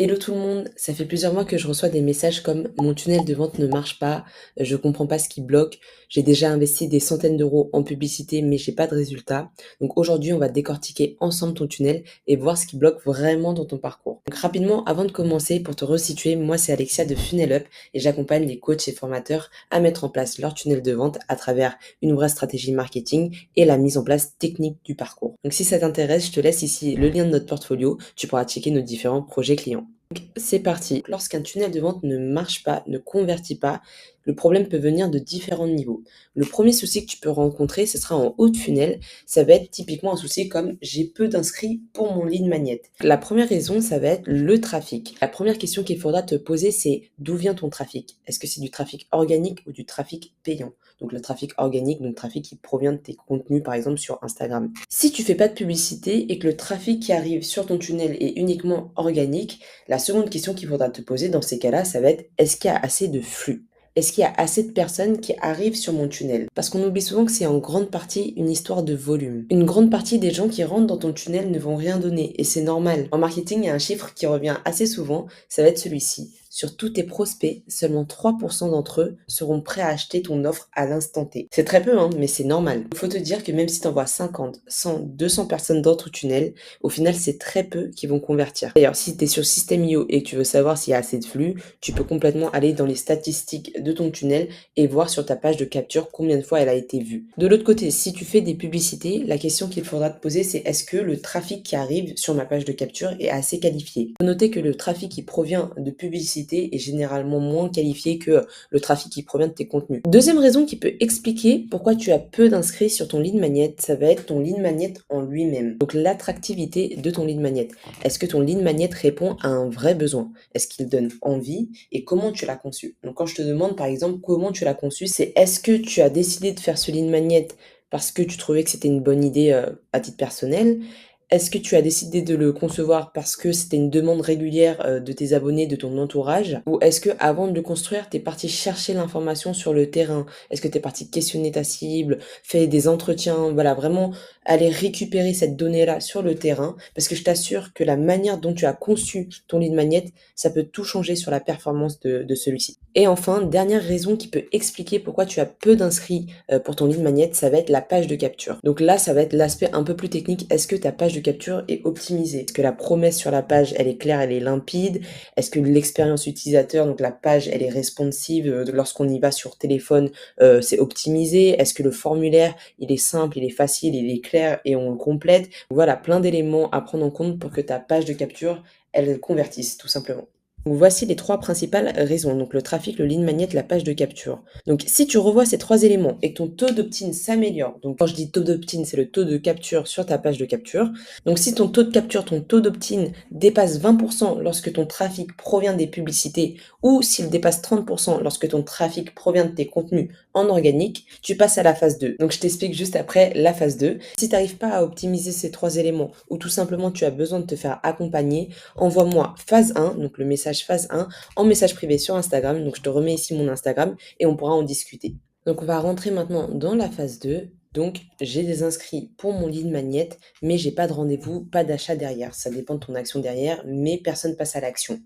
Hello tout le monde, ça fait plusieurs mois que je reçois des messages comme mon tunnel de vente ne marche pas, je comprends pas ce qui bloque, j'ai déjà investi des centaines d'euros en publicité mais j'ai pas de résultat. Donc aujourd'hui on va décortiquer ensemble ton tunnel et voir ce qui bloque vraiment dans ton parcours. Donc rapidement avant de commencer, pour te resituer, moi c'est Alexia de Funnel Up et j'accompagne les coachs et formateurs à mettre en place leur tunnel de vente à travers une vraie stratégie marketing et la mise en place technique du parcours. Donc si ça t'intéresse, je te laisse ici le lien de notre portfolio, tu pourras checker nos différents projets clients. C'est parti. Lorsqu'un tunnel de vente ne marche pas, ne convertit pas, le problème peut venir de différents niveaux. Le premier souci que tu peux rencontrer, ce sera en haut de funnel. Ça va être typiquement un souci comme j'ai peu d'inscrits pour mon lead magnet. La première raison, ça va être le trafic. La première question qu'il faudra te poser, c'est d'où vient ton trafic? Est-ce que c'est du trafic organique ou du trafic payant? Donc le trafic organique, donc trafic qui provient de tes contenus par exemple sur Instagram. Si tu fais pas de publicité et que le trafic qui arrive sur ton tunnel est uniquement organique, la seconde question qu'il faudra te poser dans ces cas-là, ça va être est-ce qu'il y a assez de flux? Est-ce qu'il y a assez de personnes qui arrivent sur mon tunnel? Parce qu'on oublie souvent que c'est en grande partie une histoire de volume. Une grande partie des gens qui rentrent dans ton tunnel ne vont rien donner et c'est normal. En marketing, il y a un chiffre qui revient assez souvent, ça va être celui-ci. Sur tous tes prospects, seulement 3% d'entre eux seront prêts à acheter ton offre à l'instant T. C'est très peu, hein, mais c'est normal. Il faut te dire que même si tu envoies 50, 100, 200 personnes dans ton tunnel, au final, c'est très peu qui vont convertir. D'ailleurs, si tu es sur System.io et que tu veux savoir s'il y a assez de flux, tu peux complètement aller dans les statistiques de ton tunnel et voir sur ta page de capture combien de fois elle a été vue. De l'autre côté, si tu fais des publicités, la question qu'il faudra te poser, c'est est-ce que le trafic qui arrive sur ma page de capture est assez qualifié? Il faut noter que le trafic qui provient de publicité est généralement moins qualifié que le trafic qui provient de tes contenus. Deuxième raison qui peut expliquer pourquoi tu as peu d'inscrits sur ton lead magnet, ça va être ton lead magnet en lui-même. Donc l'attractivité de ton lead magnet. Est-ce que ton lead magnet répond à un vrai besoin? Est-ce qu'il donne envie et comment tu l'as conçu? Donc quand je te demande par exemple comment tu l'as conçu, c'est est-ce que tu as décidé de faire ce lead magnet parce que tu trouvais que c'était une bonne idée à titre personnel? Est-ce que tu as décidé de le concevoir parce que c'était une demande régulière de tes abonnés, de ton entourage? Ou est-ce que avant de le construire, tu es parti chercher l'information sur le terrain? Est-ce que tu es parti questionner ta cible, faire des entretiens, voilà, vraiment aller récupérer cette donnée-là sur le terrain? Parce que je t'assure que la manière dont tu as conçu ton lead magnet, ça peut tout changer sur la performance de celui-ci. Et enfin, dernière raison qui peut expliquer pourquoi tu as peu d'inscrits pour ton lead magnet, ça va être la page de capture. Donc là, ça va être l'aspect un peu plus technique. Est-ce que ta page de capture est optimisée? Est-ce que la promesse sur la page, elle est claire, elle est limpide? Est-ce que l'expérience utilisateur, donc la page, elle est responsive lorsqu'on y va sur téléphone, c'est optimisé? Est-ce que le formulaire, il est simple, il est facile, il est clair et on le complète? Voilà, plein d'éléments à prendre en compte pour que ta page de capture, elle convertisse tout simplement. Donc voici les trois principales raisons, donc le trafic, le lead magnet, la page de capture. Donc si tu revois ces trois éléments et que ton taux d'opt-in s'améliore, donc quand je dis taux d'opt-in, c'est le taux de capture sur ta page de capture. Donc si ton taux de capture, ton taux d'opt-in dépasse 20% lorsque ton trafic provient des publicités ou s'il dépasse 30% lorsque ton trafic provient de tes contenus en organique, tu passes à la phase 2. Donc je t'explique juste après la phase 2. Si tu n'arrives pas à optimiser ces trois éléments ou tout simplement tu as besoin de te faire accompagner, envoie-moi phase 1, donc le message phase 1, en message privé sur Instagram. Donc je te remets ici mon Instagram et on pourra en discuter. Donc on va rentrer maintenant dans la phase 2. Donc j'ai des inscrits pour mon lead magnet, mais j'ai pas de rendez-vous, pas d'achat derrière. Ça dépend de ton action derrière, mais personne passe à l'action.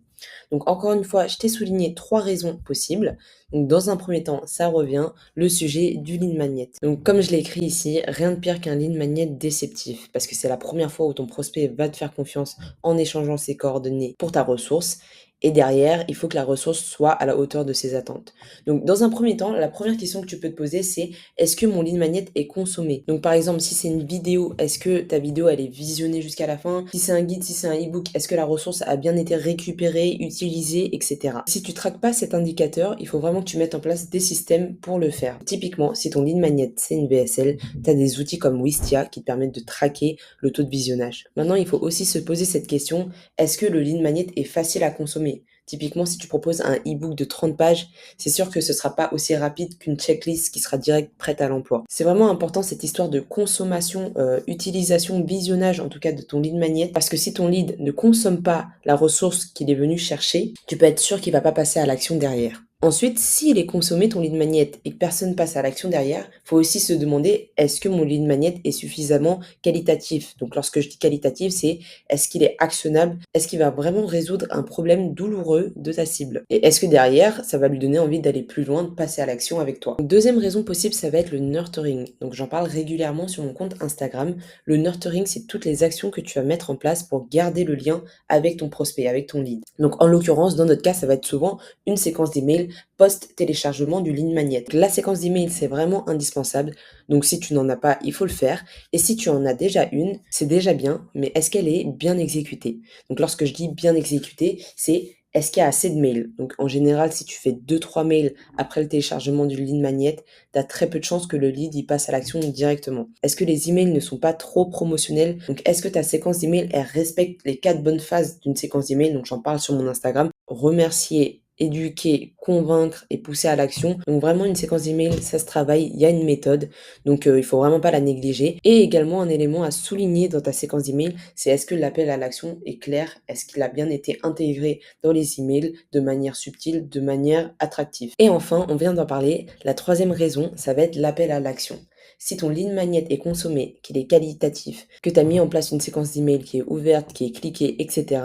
Donc encore une fois, je t'ai souligné trois raisons possibles. Donc dans un premier temps, ça revient le sujet du lead magnet. Donc comme je l'ai écrit ici, rien de pire qu'un lead magnet déceptif parce que c'est la première fois où ton prospect va te faire confiance en échangeant ses coordonnées pour ta ressource. Et derrière, il faut que la ressource soit à la hauteur de ses attentes. Donc, dans un premier temps, la première question que tu peux te poser, c'est est-ce que mon lead magnet est consommé? Donc, par exemple, si c'est une vidéo, est-ce que ta vidéo, elle est visionnée jusqu'à la fin? Si c'est un guide, si c'est un e-book, est-ce que la ressource a bien été récupérée, utilisée, etc. Si tu traques pas cet indicateur, il faut vraiment que tu mettes en place des systèmes pour le faire. Typiquement, si ton lead magnet, c'est une VSL, tu as des outils comme Wistia qui te permettent de traquer le taux de visionnage. Maintenant, il faut aussi se poser cette question, est-ce que le lead magnet est facile à consommer? Typiquement, si tu proposes un e-book de 30 pages, c'est sûr que ce ne sera pas aussi rapide qu'une checklist qui sera direct prête à l'emploi. C'est vraiment important cette histoire de consommation, utilisation, visionnage en tout cas de ton lead magnet, parce que si ton lead ne consomme pas la ressource qu'il est venu chercher, tu peux être sûr qu'il ne va pas passer à l'action derrière. Ensuite, s'il est consommé ton lead magnet et que personne passe à l'action derrière, faut aussi se demander est-ce que mon lead magnet est suffisamment qualitatif? Donc lorsque je dis qualitatif, c'est est-ce qu'il est actionnable? Est-ce qu'il va vraiment résoudre un problème douloureux de ta cible? Et est-ce que derrière, ça va lui donner envie d'aller plus loin, de passer à l'action avec toi? Deuxième raison possible, ça va être le nurturing. Donc j'en parle régulièrement sur mon compte Instagram. Le nurturing, c'est toutes les actions que tu vas mettre en place pour garder le lien avec ton prospect, avec ton lead. Donc en l'occurrence, dans notre cas, ça va être souvent une séquence d'emails post-téléchargement du lead magnet. La séquence d'emails, c'est vraiment indispensable. Donc si tu n'en as pas, il faut le faire. Et si tu en as déjà une, c'est déjà bien, mais est-ce qu'elle est bien exécutée? Donc lorsque je dis bien exécutée, c'est est-ce qu'il y a assez de mails? Donc en général, si tu fais 2-3 mails après le téléchargement du lead magnet, tu as très peu de chances que le lead y passe à l'action directement. Est-ce que les emails ne sont pas trop promotionnels? Donc est-ce que ta séquence d'emails, elle respecte les 4 bonnes phases d'une séquence d'emails? Donc j'en parle sur mon Instagram. Remercier, éduquer, convaincre et pousser à l'action. Donc vraiment une séquence d'email, ça se travaille, il y a une méthode, donc il faut vraiment pas la négliger. Et également un élément à souligner dans ta séquence d'email, c'est est-ce que l'appel à l'action est clair? Est-ce qu'il a bien été intégré dans les emails de manière subtile, de manière attractive? Et enfin, on vient d'en parler, la troisième raison, ça va être l'appel à l'action. Si ton lead magnet est consommé, qu'il est qualitatif, que tu as mis en place une séquence d'email qui est ouverte, qui est cliquée, etc.,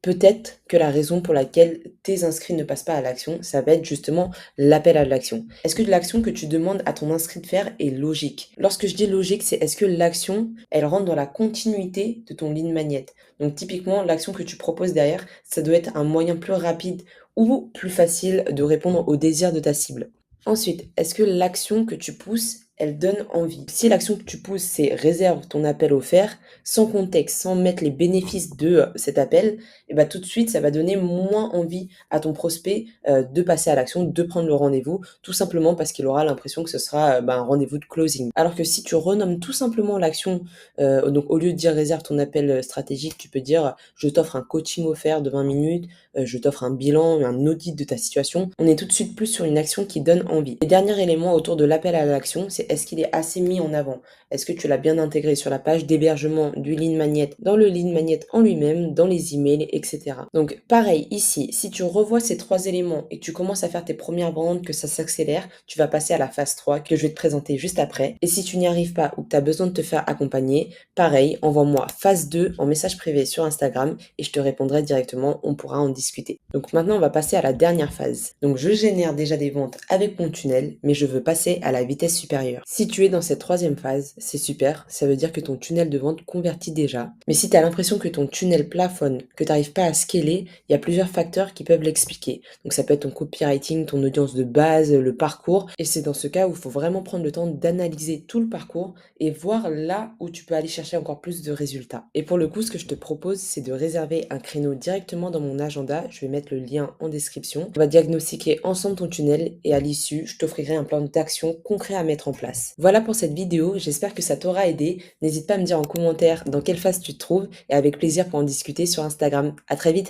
peut-être que la raison pour laquelle tes inscrits ne passent pas à l'action, ça va être justement l'appel à l'action. Est-ce que l'action que tu demandes à ton inscrit de faire est logique? Lorsque je dis logique, c'est est-ce que l'action, elle rentre dans la continuité de ton lead magnet? Donc typiquement, l'action que tu proposes derrière, ça doit être un moyen plus rapide ou plus facile de répondre aux désirs de ta cible. Ensuite, est-ce que l'action que tu pousses, elle donne envie? Si l'action que tu pousses, c'est réserve ton appel offert, sans contexte, sans mettre les bénéfices de cet appel, et bah tout de suite, ça va donner moins envie à ton prospect de passer à l'action, de prendre le rendez-vous, tout simplement parce qu'il aura l'impression que ce sera un rendez-vous de closing. Alors que si tu renommes tout simplement l'action, donc au lieu de dire réserve ton appel stratégique, tu peux dire je t'offre un coaching offert de 20 minutes, je t'offre un bilan, un audit de ta situation. On est tout de suite plus sur une action qui donne envie. Le dernier élément autour de l'appel à l'action, c'est est-ce qu'il est assez mis en avant? Est-ce que tu l'as bien intégré sur la page d'hébergement du lead magnet, dans le lead magnet en lui-même, dans les emails, etc. Donc pareil, ici, si tu revois ces 3 éléments et que tu commences à faire tes premières ventes, que ça s'accélère, tu vas passer à la phase 3 que je vais te présenter juste après. Et si tu n'y arrives pas ou que tu as besoin de te faire accompagner, pareil, envoie-moi phase 2 en message privé sur Instagram et je te répondrai directement, on pourra en discuter. Donc maintenant, on va passer à la dernière phase. Donc je génère déjà des ventes avec mon tunnel, mais je veux passer à la vitesse supérieure. Si tu es dans cette troisième phase, c'est super, ça veut dire que ton tunnel de vente convertit déjà. Mais si tu as l'impression que ton tunnel plafonne, que tu n'arrives pas à scaler, il y a plusieurs facteurs qui peuvent l'expliquer. Donc ça peut être ton copywriting, ton audience de base, le parcours. Et c'est dans ce cas où il faut vraiment prendre le temps d'analyser tout le parcours et voir là où tu peux aller chercher encore plus de résultats. Et pour le coup, ce que je te propose, c'est de réserver un créneau directement dans mon agenda. Je vais mettre le lien en description. On va diagnostiquer ensemble ton tunnel et à l'issue, je t'offrirai un plan d'action concret à mettre en place. Voilà pour cette vidéo. J'espère que ça t'aura aidé. N'hésite pas à me dire en commentaire dans quelle phase tu te trouves et avec plaisir pour en discuter sur Instagram. À très vite!